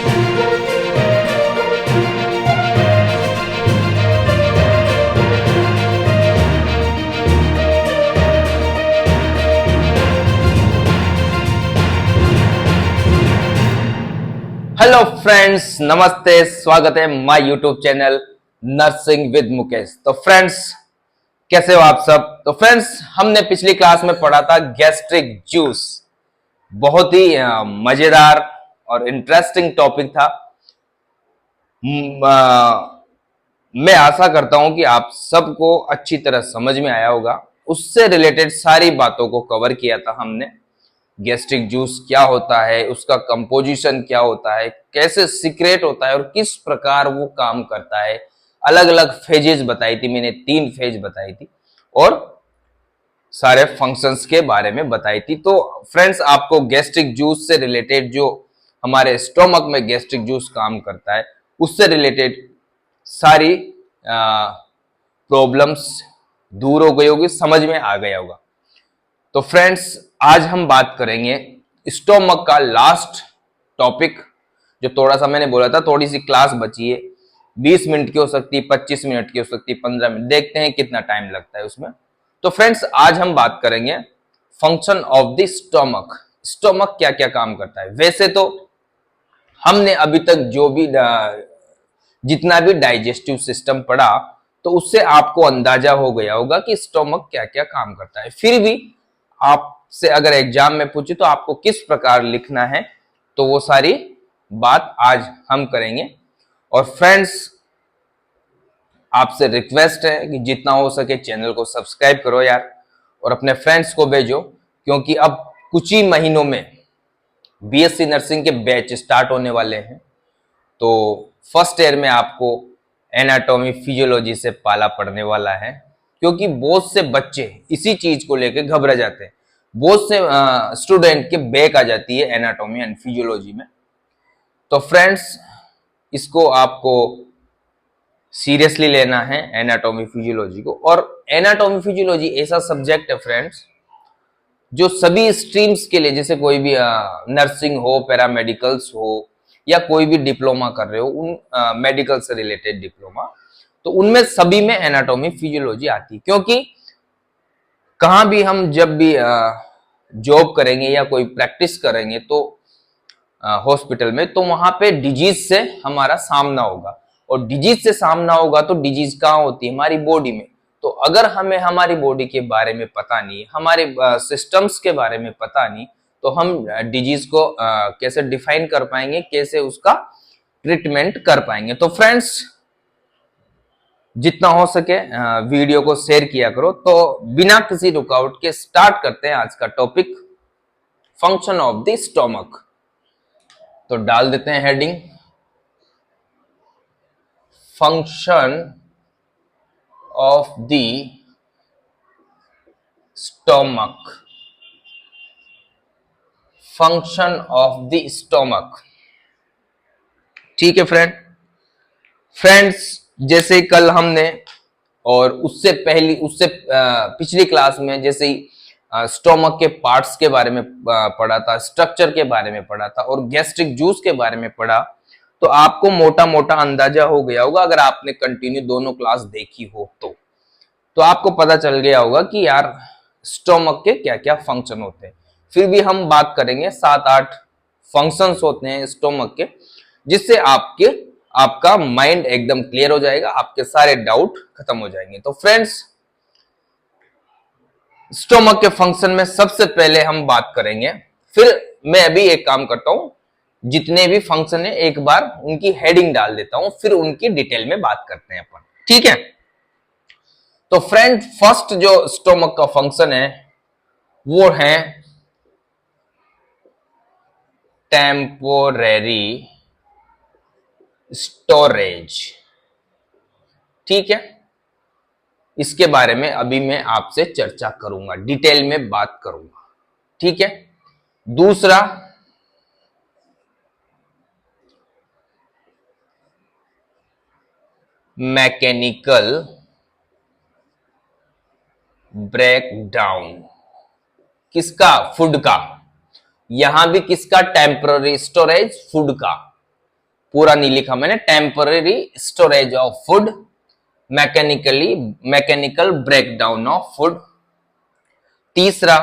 Hello friends, नमस्ते, स्वागत है my YouTube channel nursing with Mukesh. तो फ्रेंड्स, कैसे हो आप सब। तो फ्रेंड्स, हमने पिछली क्लास में पढ़ा था गैस्ट्रिक जूस। बहुत ही मजेदार और इंटरेस्टिंग टॉपिक था। मैं आशा करता हूं कि आप सबको अच्छी तरह समझ में आया होगा। उससे रिलेटेड सारी बातों को कवर किया था हमने। गैस्ट्रिक जूस क्या होता है, उसका कंपोजिशन क्या होता है, कैसे सीक्रेट होता है और किस प्रकार वो काम करता है। अलग अलग फेजेस बताई थी मैंने, 3 फेज बताई थी और सारे फंक्शंस के बारे में बताई थी। तो फ्रेंड्स, आपको गैस्ट्रिक जूस से रिलेटेड, जो हमारे स्टोमक में गैस्ट्रिक जूस काम करता है, उससे रिलेटेड सारी प्रॉब्लम्स दूर हो गई होगी, समझ में आ गया होगा। तो फ्रेंड्स, आज हम बात करेंगे स्टोमक का लास्ट टॉपिक। जो थोड़ा सा मैंने बोला था, थोड़ी सी क्लास बची है, 20 मिनट की हो सकती है, 25 मिनट की हो सकती है, 15 मिनट, देखते हैं कितना टाइम लगता है उसमें। तो फ्रेंड्स, आज हम बात करेंगे function of the stomach. Stomach क्या क्या काम करता है। वैसे तो हमने अभी तक जो भी जितना भी डाइजेस्टिव सिस्टम पढ़ा, तो उससे आपको अंदाजा हो गया होगा कि स्टोमक क्या क्या काम करता है। फिर भी आपसे अगर एग्जाम में पूछे तो आपको किस प्रकार लिखना है, तो वो सारी बात आज हम करेंगे। और फ्रेंड्स, आपसे रिक्वेस्ट है कि जितना हो सके चैनल को सब्सक्राइब करो यार, और अपने फ्रेंड्स को भेजो, क्योंकि अब कुछ ही महीनों में बीएससी नर्सिंग के बैच स्टार्ट होने वाले हैं। तो फर्स्ट ईयर में आपको एनाटॉमी फिजियोलॉजी से पाला पड़ने वाला है, क्योंकि बहुत से बच्चे इसी चीज को लेकर घबरा जाते हैं। बहुत से स्टूडेंट के बैक आ जाती है एनाटॉमी एंड फिजियोलॉजी में। तो फ्रेंड्स, इसको आपको सीरियसली लेना है, एनाटॉमी फिजियोलॉजी को। और एनाटॉमी फिजियोलॉजी ऐसा सब्जेक्ट है फ्रेंड्स, जो सभी स्ट्रीम्स के लिए, जैसे कोई भी नर्सिंग हो, पैरामेडिकल्स हो, या कोई भी डिप्लोमा कर रहे हो, उन मेडिकल से रिलेटेड डिप्लोमा, तो उनमें सभी में एनाटॉमी फिजियोलॉजी आती है। क्योंकि कहां भी हम जब भी जॉब करेंगे या कोई प्रैक्टिस करेंगे तो हॉस्पिटल में, तो वहां पे डिजीज से हमारा सामना होगा। और डिजीज से सामना होगा तो डिजीज कहाँ होती है, हमारी बॉडी में। तो अगर हमें हमारी बॉडी के बारे में पता नहीं, हमारे सिस्टम्स के बारे में पता नहीं, तो हम डिजीज को कैसे डिफाइन कर पाएंगे, कैसे उसका ट्रीटमेंट कर पाएंगे। तो फ्रेंड्स, जितना हो सके वीडियो को शेयर किया करो। तो बिना किसी रुकावट के स्टार्ट करते हैं आज का topic, function of the stomach. तो डाल देते हैं heading, function of the stomach. Function of the stomach, ठीक है फ्रेंड्स, जैसे कल हमने और उससे पिछली क्लास में जैसे ही स्टोमक के पार्ट्स के बारे में पढ़ा था, स्ट्रक्चर के बारे में पढ़ा था और गैस्ट्रिक जूस के बारे में पढ़ा, तो आपको मोटा मोटा अंदाजा हो गया होगा, अगर आपने कंटिन्यू दोनों क्लास देखी हो तो आपको पता चल गया होगा कि यार स्टोमक के क्या क्या फंक्शन होते हैं। फिर भी हम बात करेंगे, 7-8 फंक्शंस होते हैं स्टोमक के, जिससे आपका माइंड एकदम क्लियर हो जाएगा, आपके सारे डाउट खत्म हो जाएंगे। तो फ्रेंड्स, स्टोमक के फंक्शन में सबसे पहले हम बात करेंगे, फिर मैं अभी एक काम करता हूं, जितने भी फंक्शन है एक बार उनकी हेडिंग डाल देता हूं, फिर उनकी डिटेल में बात करते हैं अपन, ठीक है। तो फ्रेंड, फर्स्ट जो स्टोमक का फंक्शन है वो है टेम्पोरेरी स्टोरेज, ठीक है। इसके बारे में अभी मैं आपसे चर्चा करूंगा, डिटेल में बात करूंगा, ठीक है। दूसरा, मैकेनिकल ब्रेकडाउन, किसका, फूड का। यहां भी किसका, टेम्पररी स्टोरेज, फूड का। पूरा नहीं लिखा मैंने, temporary storage of food, mechanical breakdown of food. तीसरा,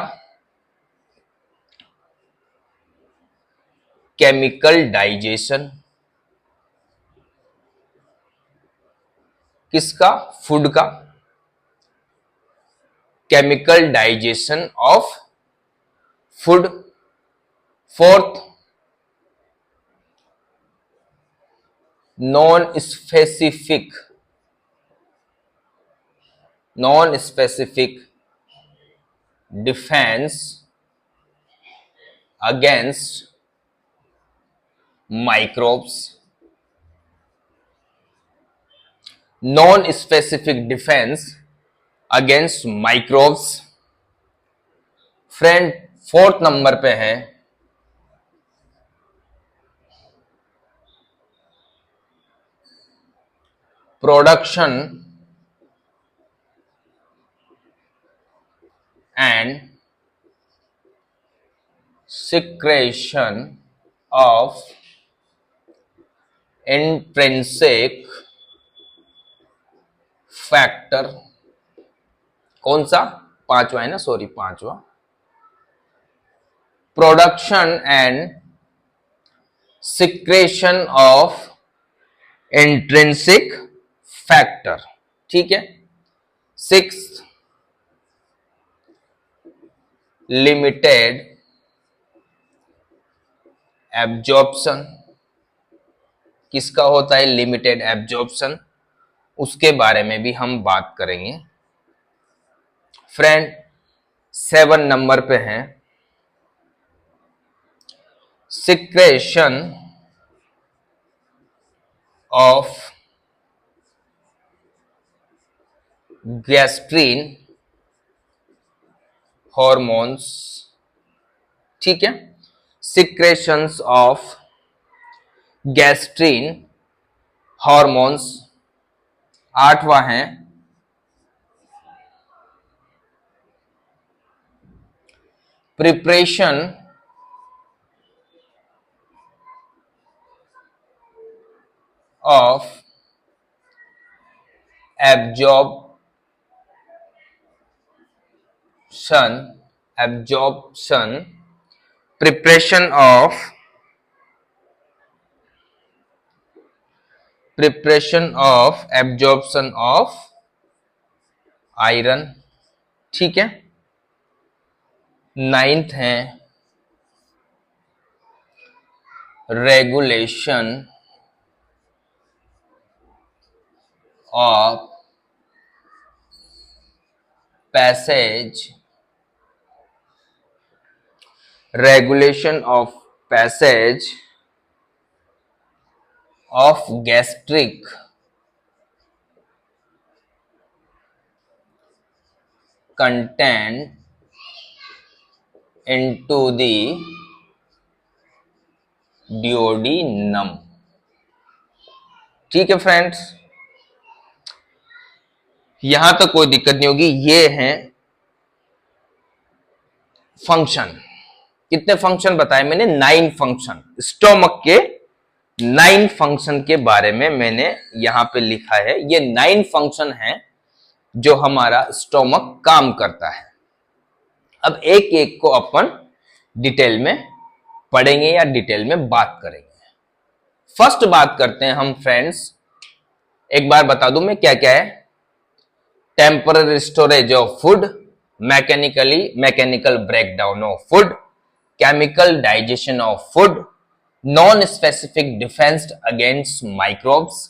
केमिकल डाइजेशन, किसका? फूड का, chemical digestion of food. Fourth, non specific defence against microbes, non specific defence against microbes. Friend, fourth number पे है production and secretion of intrinsic factor। कौन सा? पांचवा है ना, सॉरी पांचवा, production and secretion of intrinsic factor. ठीक है। सिक्स, लिमिटेड एब्जॉर्प्शन, किसका होता है लिमिटेड एब्जॉर्प्शन, उसके बारे में भी हम बात करेंगे। फ्रेंड, 7 नंबर पे हैं सिक्रेशन ऑफ गैस्ट्रीन हॉर्मोन्स। ठीक है, सिक्रेशंस ऑफ गैस्ट्रीन हॉर्मोन्स। आठवां है preparation of absorption, preparation of absorption of iron. ठीक है। 9th है regulation of passage of gastric content into the duodenum। ठीक है फ्रेंड्स, यहां तक कोई दिक्कत नहीं होगी। ये हैं फंक्शन। कितने फंक्शन बताए मैंने? 9 फंक्शन। स्टोमक के 9 फंक्शन के बारे में मैंने यहां पे लिखा है। ये 9 फंक्शन हैं जो हमारा स्टोमक काम करता है। अब एक एक को अपन डिटेल में पढ़ेंगे या डिटेल में बात करेंगे। फर्स्ट बात करते हैं हम फ्रेंड्स, एक बार बता दूं मैं क्या क्या है। Temporary storage of food, mechanical breakdown of food, chemical digestion of food, non specific defence against microbes,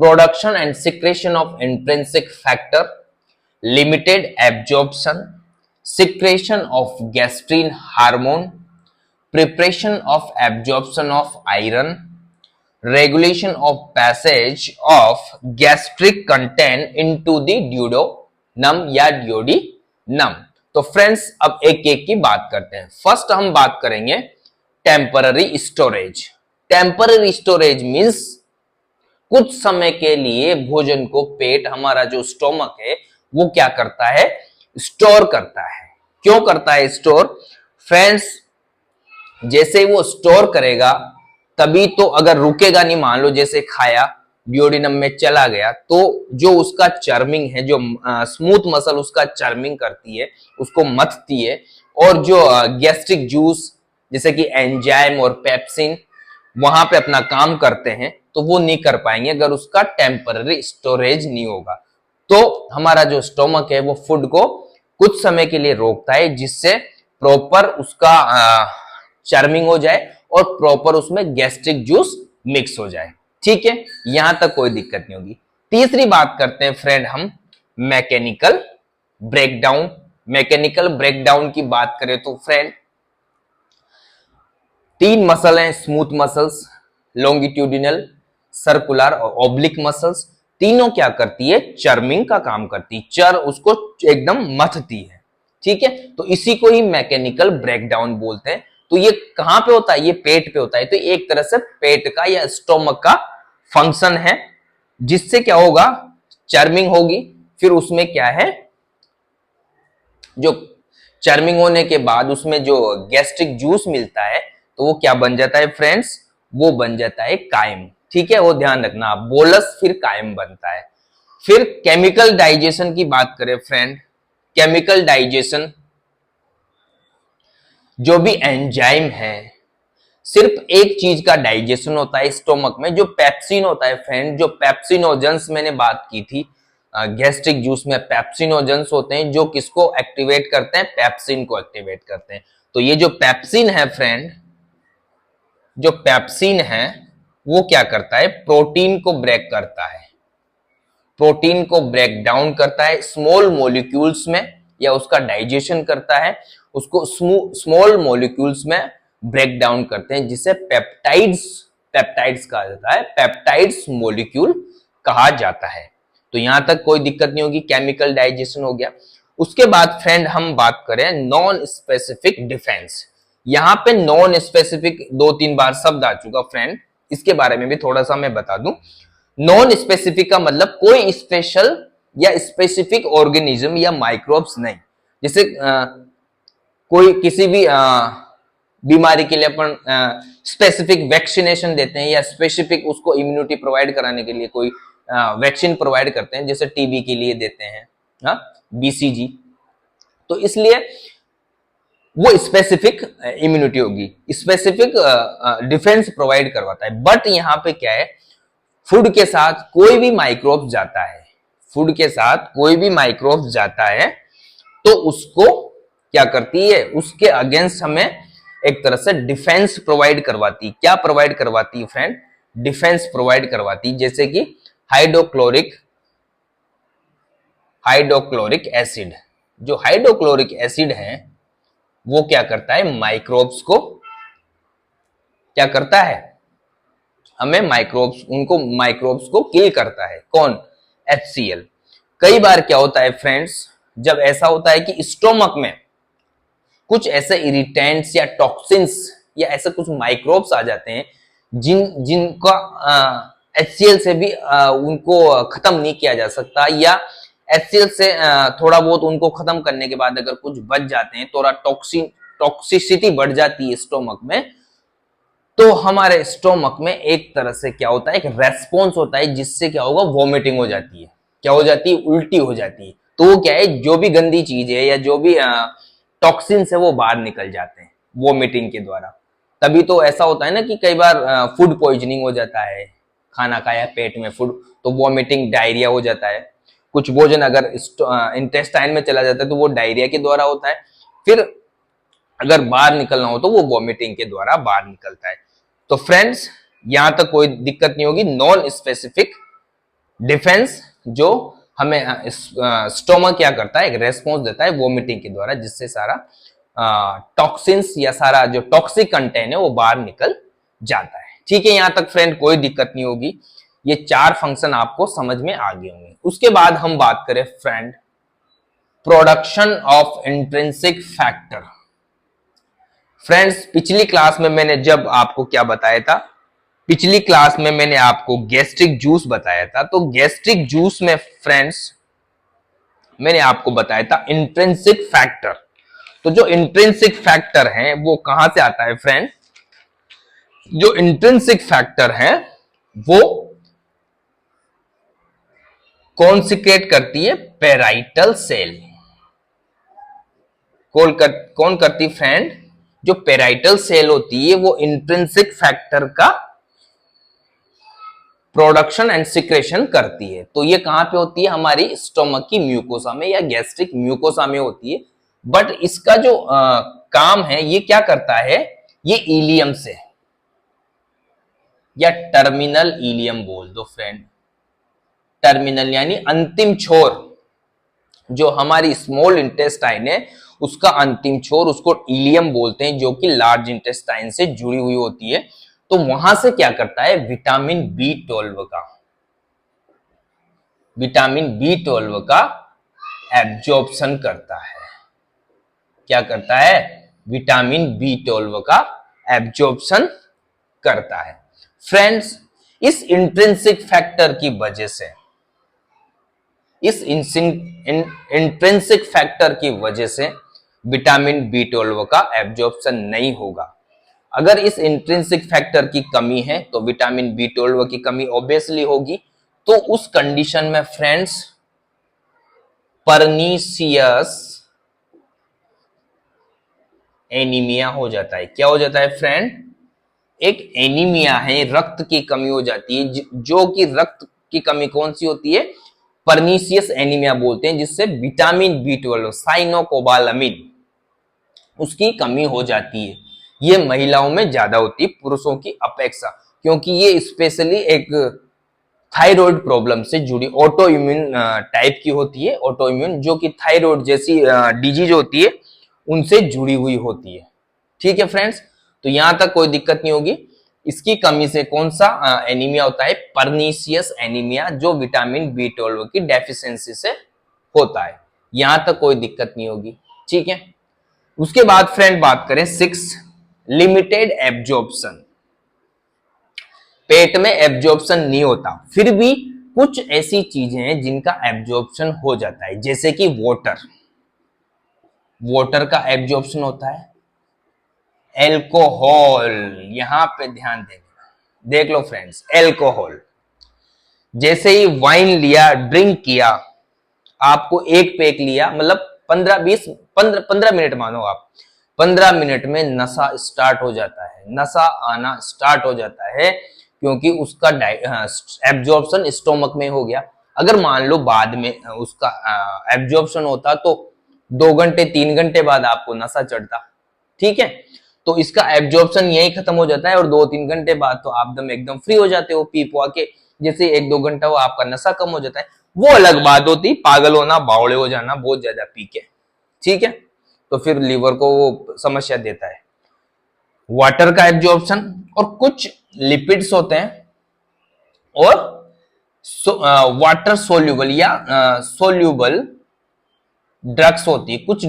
production and secretion of intrinsic factor, limited absorption, secretion of gastrin hormone, preparation of absorption of iron, regulation of passage of gastric content into the duodenum या duodenum. तो friends, अब एक एक की बात करते हैं। First हम बात करेंगे temporary storage. Temporary storage means कुछ समय के लिए भोजन को पेट, हमारा जो स्टोमक है, वो क्या करता है? स्टोर करता है। क्यों करता है स्टोर? फ्रेंड्स, जैसे वो स्टोर करेगा तभी तो, अगर रुकेगा नहीं, मान लो जैसे खाया, डिओडिनम में चला गया, तो जो उसका चर्मिंग है, जो स्मूथ मसल उसका चर्मिंग करती है, उसको मथती है, और जो गैस्ट्रिक जूस जैसे कि एंजाइम और पेप्सिन वहां पे अपना काम करते हैं, तो वो नहीं कर पाएंगे अगर उसका टेम्पररी स्टोरेज नहीं होगा। तो हमारा जो स्टोमक है वो फूड को कुछ समय के लिए रोकता है, जिससे प्रॉपर उसका चर्मिंग हो जाए और प्रॉपर उसमें गैस्ट्रिक जूस मिक्स हो जाए। ठीक है, यहां तक कोई दिक्कत नहीं होगी। तीसरी बात करते हैं फ्रेंड हम मैकेनिकल ब्रेकडाउन। मैकेनिकल ब्रेकडाउन की बात करें तो फ्रेंड, तीन मसल हैं, स्मूथ मसल्स, लॉन्गिट्यूडिनल, सर्कुलर और ऑब्लिक मसल्स। तीनों क्या करती है? चर्मिंग का काम करती है, चर उसको एकदम मथती है। ठीक है, तो इसी को ही मैकेनिकल ब्रेकडाउन बोलते हैं। तो ये कहां पे होता है? ये पेट पे होता है। तो एक तरह से पेट का या स्टोमक का फंक्शन है, जिससे क्या होगा? चर्मिंग होगी, फिर उसमें क्या है, जो चर्मिंग होने के बाद उसमें जो गैस्ट्रिक जूस मिलता है, तो वो क्या बन जाता है फ्रेंड्स? वो बन जाता है काइम। ठीक है, वो ध्यान रखना, बोलस फिर काइम बनता है। फिर केमिकल डाइजेशन की बात करें फ्रेंड, केमिकल डाइजेशन, जो भी एंजाइम है, सिर्फ एक चीज का डाइजेशन होता है स्टोमक में, जो पेप्सिन होता है फ्रेंड। जो पेप्सिनोजेंस मैंने बात की थी, गैस्ट्रिक जूस में पेप्सिनोजेंस होते हैं, जो किसको एक्टिवेट करते हैं? पेप्सिन को एक्टिवेट करते हैं। तो ये जो पेप्सिन है फ्रेंड, जो पेप्सिन है वो क्या करता है? प्रोटीन को ब्रेक करता है, प्रोटीन को ब्रेक डाउन करता है स्मॉल मॉलिक्यूल्स में, या उसका डाइजेशन करता है, उसको स्मॉल मॉलिक्यूल्स में ब्रेक डाउन करते हैं, जिसे पेप्टाइड्स, पेप्टाइड्स कहा जाता है, पेप्टाइड्स मॉलिक्यूल कहा जाता है। तो यहां तक कोई दिक्कत नहीं होगी, केमिकल डाइजेशन हो गया। उसके बाद फ्रेंड हम बात करें नॉन स्पेसिफिक डिफेंस। यहां पे नॉन स्पेसिफिक दो तीन बार शब्द आ चुका फ्रेंड, इसके बारे में भी थोड़ा सा मैं बता दूं। नॉन स्पेसिफिक का मतलब कोई स्पेशल या स्पेसिफिक ऑर्गेनिज्म या माइक्रोब्स नहीं। जैसे कोई किसी भी बीमारी के लिए अपन स्पेसिफिक वैक्सीनेशन देते हैं, या स्पेसिफिक उसको इम्यूनिटी प्रोवाइड कराने के लिए कोई वैक्सीन प्रोवाइड करते हैं, जैसे टीबी के लिए देते हैं, हाँ, बीसीजी। तो इसलिए वो स्पेसिफिक इम्यूनिटी होगी, स्पेसिफिक डिफेंस प्रोवाइड करवाता है। बट यहां पे क्या है, फूड के साथ कोई भी माइक्रोब्स जाता है, फूड के साथ कोई भी माइक्रोब्स जाता है, तो उसको क्या करती है? उसके अगेंस्ट हमें एक तरह से डिफेंस प्रोवाइड करवाती। क्या प्रोवाइड करवाती है फ्रेंड? डिफेंस प्रोवाइड करवाती, जैसे कि हाइड्रोक्लोरिक एसिड। जो हाइड्रोक्लोरिक एसिड है वो क्या करता है? माइक्रोब्स को क्या करता है? हमें माइक्रोब्स, उनको माइक्रोब्स को किल करता है। कौन? HCl। कई बार क्या होता है फ्रेंड्स, जब ऐसा होता है कि स्टोमक में कुछ ऐसे इरिटेंट्स या टॉक्सिन्स या ऐसे कुछ माइक्रोब्स आ जाते हैं, जिनका HCl से भी उनको खत्म नहीं किया जा सकता, या HCl से थोड़ा बहुत उनको खत्म करने के बाद अगर कुछ बच जाते हैं, थोड़ा टॉक्सिसिटी बढ़ जाती है स्टोमक में, तो हमारे स्टोमक में एक तरह से क्या होता है? एक रेस्पॉन्स होता है, जिससे क्या होगा? वॉमिटिंग हो जाती है। क्या हो जाती है? उल्टी हो जाती है। तो वो क्या है, जो भी गंदी चीज है या जो भी टॉक्सिन्स है वो बाहर निकल जाते हैं वॉमिटिंग के द्वारा। तभी तो ऐसा होता है ना कि कई बार फूड पॉइजनिंग हो जाता है, खाना खाया पेट में फूड, तो वॉमिटिंग, डायरिया हो जाता है। कुछ भोजन अगर इंटेस्टाइन में चला जाता है तो वो डायरिया के द्वारा होता है, फिर अगर बाहर निकलना हो तो वो वॉमिटिंग के द्वारा बाहर निकलता है। तो फ्रेंड्स, यहां तक कोई दिक्कत नहीं होगी। नॉन स्पेसिफिक डिफेंस, जो हमें स्टोमक क्या करता है? एक रेस्पॉन्स देता है वोमिटिंग के द्वारा, जिससे सारा टॉक्सिन्स या सारा जो टॉक्सिक कंटेंट है वो बाहर निकल जाता है। ठीक है, यहां तक फ्रेंड कोई दिक्कत नहीं होगी। ये चार फंक्शन आपको समझ में आ गए होंगे। उसके बाद हम बात करें friend production of intrinsic factor. Friends, पिछली क्लास में मैंने जब आपको क्या बताया था, पिछली क्लास में मैंने आपको गैस्ट्रिक जूस बताया था। तो गैस्ट्रिक जूस में फ्रेंड्स मैंने आपको बताया था इंट्रिंसिक फैक्टर। तो जो इंट्रिंसिक फैक्टर है वो कहां से आता है फ्रेंड? जो इंट्रिंसिक फैक्टर है वो कौन सिक्रेट करती है? Parietal cell. कौन करती फ्रेंड? जो पेराइटल सेल होती है वो इंट्रिंसिक फैक्टर का प्रोडक्शन एंड सिक्रेशन करती है। तो ये कहां पे होती है? हमारी स्टोमक की म्यूकोसा में या गैस्ट्रिक म्यूकोसा में होती है। बट इसका जो काम है ये क्या करता है? ये इलियम से या टर्मिनल इलियम बोल दो फ्रेंड। टर्मिनल यानी अंतिम छोर, जो हमारी स्मॉल इंटेस्टाइन है उसका अंतिम छोर, उसको इलियम बोलते हैं, जो कि लार्ज इंटेस्टाइन से जुड़ी हुई होती है। तो वहां से क्या करता है? विटामिन बी12 का एब्जॉर्प्शन करता है। क्या करता है? विटामिन बी12 का एब्जॉर्प्शन करता है। फ्रेंड्स, इस इंट्रिंसिक फैक्टर की वजह से, इस इंट्रिंसिक फैक्टर की वजह से विटामिन बी12 का एब्जॉर्प्शन नहीं होगा। अगर इस इंट्रिंसिक फैक्टर की कमी है तो विटामिन बी12 की कमी ऑब्वियसली होगी। तो उस कंडीशन में फ्रेंड्स परनीसियस एनीमिया हो जाता है। क्या हो जाता है फ्रेंड? एक एनीमिया है, रक्त की कमी हो जाती है, जो कि रक्त की कमी कौन सी होती है? परनीसियस एनीमिया बोलते हैं, जिससे विटामिन बी12 साइनोकोबालामिन उसकी कमी हो जाती है। ये महिलाओं में ज्यादा होती है पुरुषों की अपेक्षा, क्योंकि ये स्पेशली एक थायराइड प्रॉब्लम से जुड़ी ऑटो इम्यून टाइप की होती है। ऑटो इम्यून जो कि थायराइड जैसी डिजीज होती है उनसे जुड़ी हुई होती है। ठीक है फ्रेंड्स, तो यहां तक कोई दिक्कत नहीं होगी। इसकी कमी से कौन सा एनीमिया होता है? परनीसियस एनीमिया, जो विटामिन बी12 की डेफिशिएंसी से होता है। यहां तक कोई दिक्कत नहीं होगी। ठीक है, उसके बाद फ्रेंड बात करें 6 लिमिटेड एब्जॉर्प्शन। पेट में एब्जॉर्प्शन नहीं होता, फिर भी कुछ ऐसी चीजें हैं जिनका एब्जॉर्प्शन हो जाता है, जैसे कि वाटर का एब्जॉर्प्शन होता है। एल्कोहल, यहां पे ध्यान देना, देख लो फ्रेंड्स, एल्कोहल जैसे ही वाइन लिया, ड्रिंक किया, आपको एक पैक लिया, मतलब 15 मिनट मानो आप, 15 मिनट में नशा स्टार्ट हो जाता है, नशा आना स्टार्ट हो जाता है, क्योंकि उसका एब्जॉर्प्शन स्टोमक में हो गया। अगर मान लो बाद में उसका एब्जॉर्प्शन होता तो 2 घंटे 3 घंटे बाद आपको नशा चढ़ता। ठीक है, तो इसका एब्जॉर्प्शन यही खत्म हो जाता है और 2-3 घंटे बाद तो आप एकदम फ्री हो जाते हो पी पुआ के। जैसे 1-2 घंटा वो आपका नशा कम हो जाता है, वो अलग बात होती, पागल होना, बावड़े हो जाना बहुत ज्यादा पी के। ठीक है, तो फिर लीवर को वो समस्या देता है। वाटर का एब्जॉर्प्शन, और कुछ लिपिड्स होते हैं, और वाटर सोल्यूबल या सोल्यूबल ड्रग्स होती है। कुछ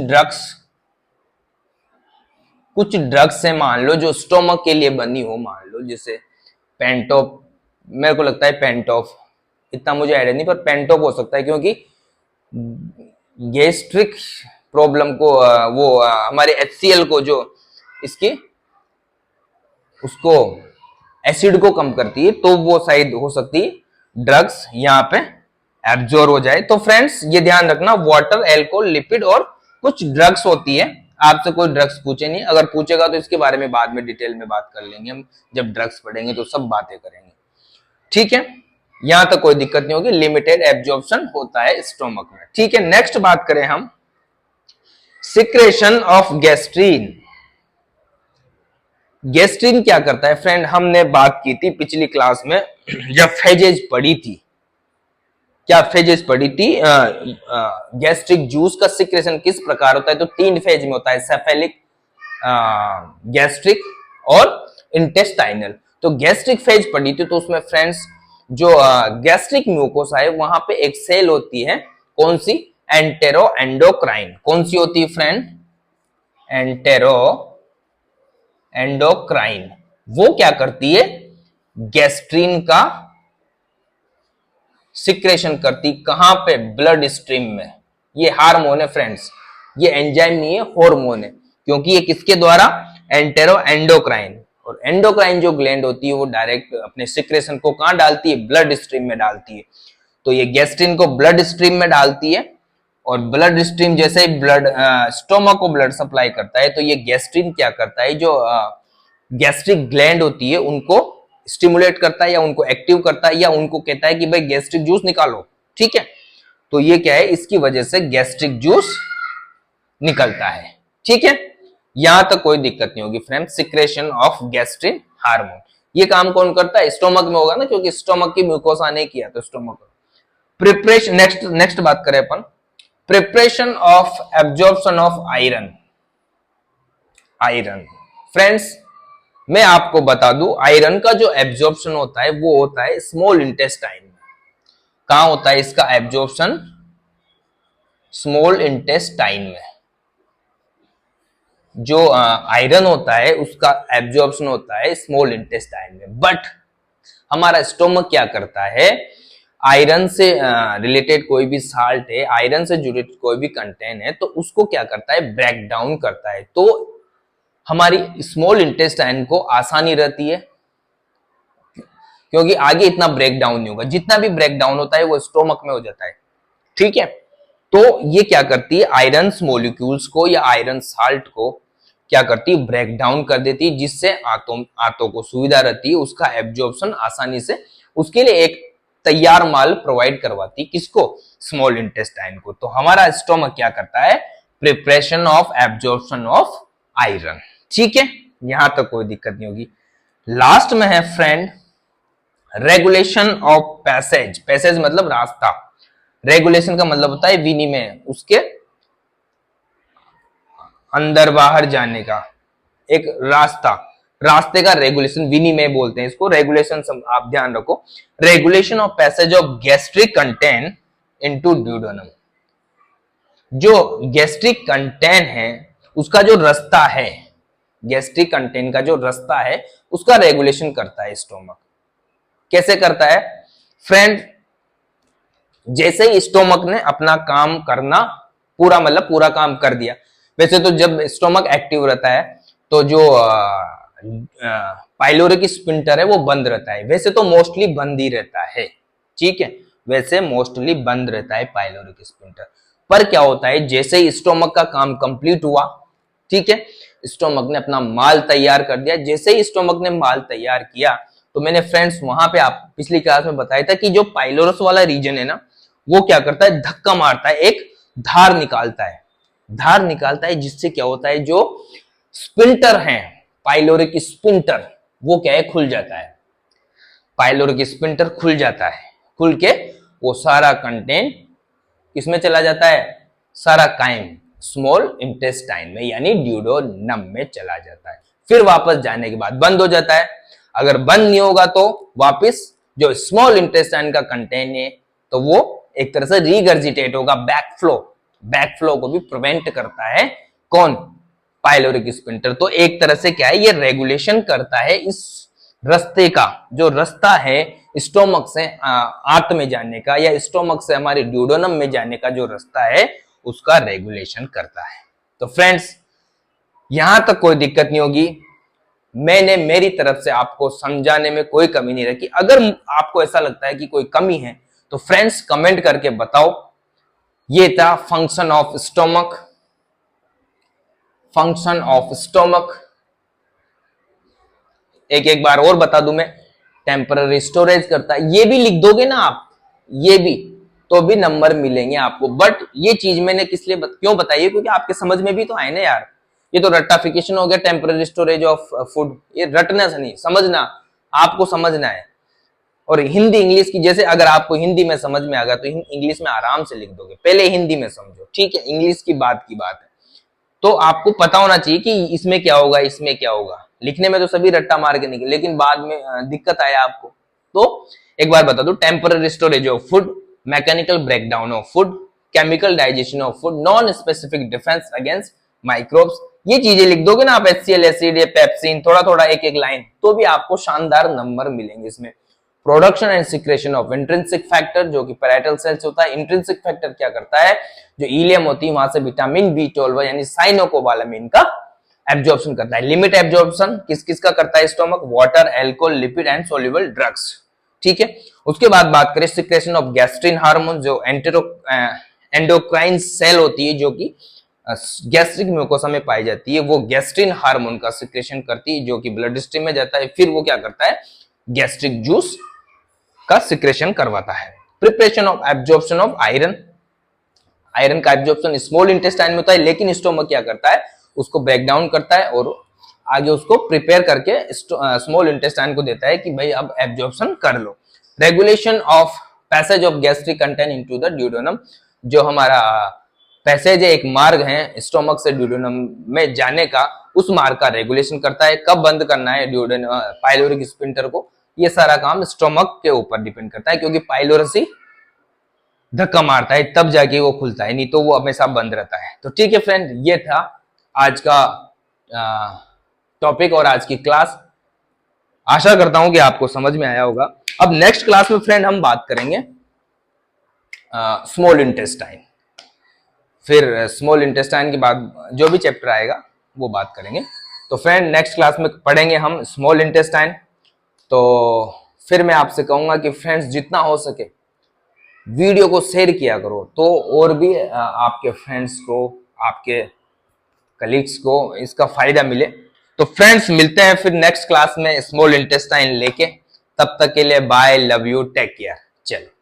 ड्रग्स है मान लो जो स्टोमक के लिए बनी हो, मान लो जैसे पेंटॉप, मेरे को लगता है पेंटॉप, इतना मुझे आइडिया नहीं, पर पेंटॉप हो सकता है, क्योंकि गैस्ट्रिक प्रॉब्लम को वो हमारे HCl को जो इसकी उसको एसिड को कम करती है, तो वो शायद हो सकती है ड्रग्स यहाँ पे एब्जॉर्ब हो जाए। तो फ्रेंड्स ये ध्यान रखना, वाटर, एल्कोहल, लिपिड और कुछ ड्रग्स होती है। आपसे कोई ड्रग्स पूछे नहीं, अगर पूछेगा तो इसके बारे में बाद में डिटेल में बात कर लेंगे हम, जब ड्रग्स पढ़ेंगे तो सब बातें करेंगे। ठीक है, यहां तक कोई दिक्कत नहीं होगी, लिमिटेड एब्जॉर्प्शन होता है स्टोमक में। ठीक है, नेक्स्ट बात करें हम सिक्रेशन ऑफ गैस्ट्रीन। गैस्ट्रीन क्या करता है फ्रेंड? हमने बात की थी पिछली क्लास में, जब फेजेज पढ़ी थी, क्या फेजेस पढ़ी थी, गैस्ट्रिक जूस का सिक्रेशन किस प्रकार होता है? तो 3 फेज में होता है, सेफेलिक, गैस्ट्रिक और इंटेस्टाइनल। तो गैस्ट्रिक फेज पढ़ी थी, तो उसमें फ्रेंड्स जो गैस्ट्रिक म्यूकोसा है वहां पे एक सेल होती है, कौन सी? Entero endocrine. कौन सी होती है फ्रेंड? Entero endocrine. वो क्या करती है? गैस्ट्रीन का सिक्रेशन करती, कहां पे? ब्लड स्ट्रीम में। ये हार्मोन है फ्रेंड्स, ये एंजाइम नहीं है, हार्मोन है, क्योंकि ये किसके द्वारा? Enteroendocrine. और एंडोक्राइन जो ग्लैंड होती है वो डायरेक्ट अपने सिक्रेशन को कहां डालती है, ब्लड स्ट्रीम में डालती है। तो ये गैस्ट्रिन को ब्लड स्ट्रीम में डालती है और ब्लड स्ट्रीम जैसे ही ब्लड स्टोमक को ब्लड सप्लाई करता है तो ये गैस्ट्रिन क्या करता है, जो गैस्ट्रिक ग्लैंड होती है उनको स्टिमुलेट करता है या उनको एक्टिव करता है या उनको कहता है कि भाई गैस्ट्रिक जूस निकालो, ठीक है। तो ये क्या है, इसकी वजह से गैस्ट्रिक जूस निकलता है, ठीक है। यहां तक कोई दिक्कत नहीं होगी friends. Secretion of gastrin hormone, ये काम कौन करता है, स्टोमक में होगा ना, क्योंकि स्टोमक की म्यूकोसा ने किया तो स्टोमक। प्रिपरेशन, नेक्स्ट बात करें अपन, preparation of absorption of iron. Iron friends मैं आपको बता दूं, आयरन का जो एब्जॉर्प्शन होता है वो होता है स्मॉल इंटेस्टाइन में। कहां होता है इसका एब्जॉर्प्शन, स्मॉल इंटेस्टाइन में। जो आयरन होता है उसका एब्जॉर्प्शन होता है स्मॉल इंटेस्टाइन में। बट हमारा स्टोमक क्या करता है, आयरन से रिलेटेड कोई भी साल्ट है, आयरन से जुड़े कोई भी कंटेंट है, तो उसको क्या करता है, ब्रेक डाउन करता है। तो हमारी स्मॉल इंटेस्टाइन को आसानी रहती है, क्योंकि आगे इतना ब्रेक डाउन नहीं होगा। जितना भी ब्रेक डाउन होता है वो स्टोमक में हो जाता है, ठीक है। तो ये क्या करती है, आयरन मॉलिक्यूल्स को या आयरन साल्ट को क्या करती है, ब्रेक डाउन कर देती है, जिससे आंतों को सुविधा रहती है उसका एब्जॉर्प्शन आसानी से, उसके लिए एक तैयार माल प्रोवाइड करवाती, किसको, स्मॉल इंटेस्टाइन को। तो हमारा स्टोमक क्या करता है, preparation of absorption of iron, ठीक है। यहां तक कोई दिक्कत नहीं होगी। लास्ट में है friend regulation of passage. Passage मतलब रास्ता, रेगुलेशन का मतलब होता है विनिमय, उसके अंदर बाहर जाने का एक रास्ता, रास्ते का रेगुलेशन, विनिमय बोलते हैं इसको। रेगुलेशन आप ध्यान रखो, regulation of passage of gastric content into duodenum. जो गैस्ट्रिक कंटेंट है उसका जो रास्ता है, गैस्ट्रिक कंटेंट का जो रास्ता है उसका रेगुलेशन करता है स्टोमक। कैसे करता है फ्रेंड, जैसे ही स्टोमक ने अपना काम करना पूरा, मतलब पूरा काम कर दिया। वैसे तो जब स्टोमक एक्टिव रहता है तो जो पाइलोरिक स्फिंक्टर है वो बंद रहता है, वैसे तो मोस्टली बंद ही रहता है, ठीक है, वैसे मोस्टली बंद रहता है पाइलोरिक स्फिंक्टर। पर क्या होता है, जैसे ही स्टोमक का काम कंप्लीट हुआ, ठीक है, स्टोमक ने अपना माल तैयार कर दिया। जैसे ही स्टोमक ने माल तैयार किया तो मैंने फ्रेंड्स वहां पे आप पिछली क्लास में बताया था कि जो पाइलोरस वाला रीजन है ना, वो क्या करता है, धक्का मारता है, एक धार निकालता है, धार निकालता है, जिससे क्या होता है, जो स्पिंटर है, पाइलोरिक स्पिंटर, वो क्या है, खुल जाता है। पाइलोरिक स्पिंटर खुल जाता है, खुल के वो सारा कंटेंट किसमें चला जाता है, सारा काइम स्मॉल इंटेस्टाइन में यानी ड्यूडेनम में चला जाता है। फिर वापस जाने के बाद बंद हो जाता है। अगर बंद नहीं होगा तो वापस जो स्मॉल इंटेस्टाइन का कंटेंट है तो वो एक तरह से रीगर्जिटेट होगा, बैकफ्लो को भी प्रिवेंट करता है कौन, पाइलोरिक स्फिंक्टर। तो एक तरह से क्या है, ये रेगुलेशन करता है इस रास्ते का, जो रास्ता है स्टोमक से आंत में जाने का या स्टोमक से हमारे ड्यूडेनम में जाने का जो रास्ता है उसका रेगुलेशन करता है। तो फ्रेंड्स यहां तक कोई दिक्कत नहीं होगी, मैंने मेरी तरफ से आपको समझाने में कोई कमी नहीं रखी। अगर आपको ऐसा लगता है कि कोई कमी है तो फ्रेंड्स कमेंट करके बताओ। ये था function of stomach, function of stomach. एक बार और बता दूं मैं, टेम्पररी स्टोरेज करता है, ये भी लिख दोगे ना आप, ये भी तो भी नंबर मिलेंगे आपको। बट ये चीज मैंने किस लिए क्यों बताई है, क्योंकि आपके समझ में भी तो आए ना यार। ये तो रट्टाफिकेशन हो गया, टेम्पररी स्टोरेज ऑफ फूड, ये रटना से नहीं, समझना, आपको समझना है। और हिंदी इंग्लिश की, जैसे अगर आपको हिंदी में समझ में आ गया तो इंग्लिश में आराम से लिख दोगे, पहले हिंदी में समझो, ठीक है, इंग्लिश की बात है। तो आपको पता होना चाहिए कि इसमें क्या होगा, इसमें क्या होगा। लिखने में तो सभी रट्टा मार के निकले, लेकिन बाद में दिक्कत आया आपको। तो एक बार बता दो, temporary storage of food, mechanical breakdown of food, chemical digestion of food, non specific defence against microbes. ये चीजें लिख दोगे ना आप, HCl एसिड, पेप्सिन, थोड़ा थोड़ा एक लाइन, तो भी आपको शानदार नंबर मिलेंगे इसमें। Production and secretion of intrinsic factor, जो कि पैराइटल सेल्स होता है। इंट्रिंसिक फैक्टर क्या करता है, जो इलियम होती है वहां से विटामिन B12 यानी साइनोकोबालामिन का एब्जॉर्प्शन करता है। लिमिट एब्जॉर्प्शन किस किस का करता है stomach? Water, alcohol, lipid and soluble drugs. ठीक है, उसके बाद बात करें सिक्रेशन ऑफ गैस्ट्रिन हार्मोन, जो एंडोक्राइन सेल होती है जो कि गैस्ट्रिक म्यूकोसा में पाई जाती है, वो गैस्ट्रिन हार्मोन का सिक्रेशन करती है जो कि ब्लड स्ट्रीम में जाता है, फिर वो क्या करता है? गैस्ट्रिक जूस का सिक्रेशन करवाता है। Preparation of absorption of iron, iron का एब्जॉर्प्शन स्मॉल इंटेस्टाइन में होता है, लेकिन स्टोमक क्या करता है? उसको ब्रेक डाउन करता है और आगे उसको प्रिपेयर करके स्मॉल इंटेस्टाइन को देता है कि भाई अब एब्जॉर्प्शन कर लो। Regulation of passage of gastric content into the duodenum, जो हमारा पैसेज है, एक मार्ग है स्टोमक से ड्यूडेनम में जाने का, उस मार्ग का रेगुलेशन करता है। कब बंद करना है ड्यूडेनम पाइलोरिक स्फिंक्टर को, ये सारा काम स्टोमक के ऊपर डिपेंड करता है, क्योंकि पाइलोरस ही धक्का मारता है तब जाके वो खुलता है, नहीं तो वो हमेशा बंद रहता है। तो ठीक है फ्रेंड, ये था आज का टॉपिक और आज की क्लास। आशा करता हूं कि आपको समझ में आया होगा। अब नेक्स्ट क्लास में फ्रेंड हम बात करेंगे स्मॉल इंटेस्टाइन, फिर स्मॉल इंटेस्टाइन के बाद जो भी चैप्टर आएगा वो बात करेंगे। तो फ्रेंड नेक्स्ट क्लास में पढ़ेंगे हम स्मॉल इंटेस्टाइन। तो फिर मैं आपसे कहूंगा कि फ्रेंड्स जितना हो सके वीडियो को शेयर किया करो, तो और भी आपके फ्रेंड्स को, आपके कलीग्स को इसका फायदा मिले। तो फ्रेंड्स मिलते हैं फिर नेक्स्ट क्लास में स्मॉल इंटेस्टाइन लेके, तब तक के लिए bye, love you, take care. चलो।